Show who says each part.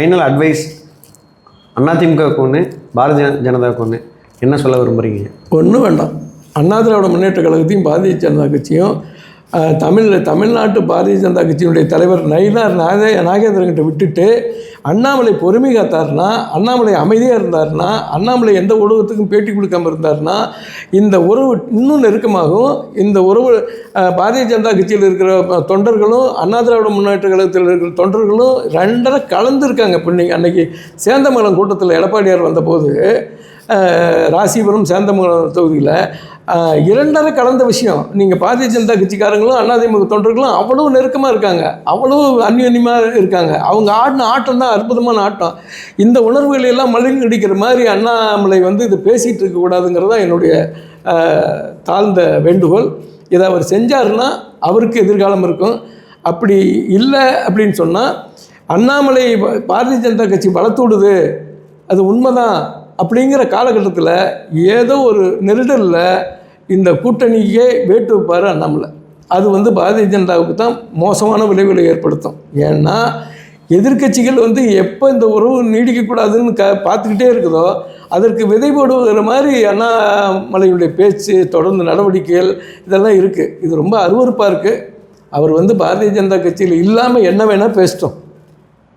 Speaker 1: Final advice அதிமுகவுக்கு ஒன்று, பாரதிய ஜனதாவுக்கு ஒன்று, என்ன சொல்ல விரும்புகிறீங்க?
Speaker 2: ஒன்றும் வேண்டாம். அண்ணா திராவிட முன்னேற்ற கழகத்தையும் பாரதிய ஜனதா கட்சியும் தமிழ்நாட்டு பாரதிய ஜனதா கட்சியினுடைய தலைவர் நயினார் நாகேந்திரன்கிட்ட விட்டுட்டு அண்ணாமலை பொறுமை காத்தார்னா, அண்ணாமலை அமைதியாக இருந்தார்னா, அண்ணாமலை எந்த ஊடகத்துக்கும் பேட்டி கொடுக்காமல் இருந்தார்னா இந்த உறவு இன்னும் நெருக்கமாகும். இந்த உறவு பாரதிய ஜனதா கட்சியில் இருக்கிற தொண்டர்களும் அண்ணா திராவிட முன்னேற்ற கழகத்தில் இருக்கிற தொண்டர்களும் ரெண்டரை கலந்துருக்காங்க. இப்போ நீங்கள் அன்றைக்கி சேந்தமங்கலம் கூட்டத்தில் எடப்பாடியார் வந்தபோது ராசிபுரம் சேந்தமங்கலம் தொகுதியில் இரண்டரை கலந்த விஷயம். நீங்கள் பாரதிய ஜனதா கட்சிக்காரங்களும் அதிமுக தொண்டர்களும் அவ்வளோ நெருக்கமாக இருக்காங்க, அவ்வளோ அந்யோன்யமாக இருக்காங்க. அவங்க ஆடின ஆட்டம் தான் அற்புதமான ஆட்டம். இந்த உணர்வுகளை எல்லாம் மழுங்கடிக்கிற மாதிரி அண்ணாமலை இது பேசிகிட்டு இருக்கக்கூடாதுங்கிறது தான் என்னுடைய தாழ்ந்த வேண்டுகோள். இதை அவர் செஞ்சாருன்னா அவருக்கு எதிர்காலம் இருக்கும். அப்படி இல்லை அப்படின்னு சொன்னால் அண்ணாமலை பாரதிய ஜனதா கட்சி வளர்த்து விடுது, அது உண்மைதான் அப்படிங்கிற காலகட்டத்தில் ஏதோ ஒரு நெருடலில் இந்த கூட்டணிக்கே வேட்டு வைப்பார் அண்ணாமலை. அது பாரதிய ஜனதாவுக்கு தான் மோசமான விளைவுகளை ஏற்படுத்தும். ஏன்னா எதிர்கட்சிகள் எப்போ இந்த உறவு நீடிக்கக்கூடாதுன்னு பார்த்துக்கிட்டே இருக்குதோ அதற்கு விதை போடுகிற மாதிரி அண்ணாமலையுடைய பேச்சு, தொடர்ந்து நடவடிக்கைகள் இதெல்லாம் இருக்குது. இது ரொம்ப அருவருப்பாக இருக்குது. அவர் பாரதிய ஜனதா கட்சியில் இல்லாமல் என்ன வேணால் பேசிட்டோம்.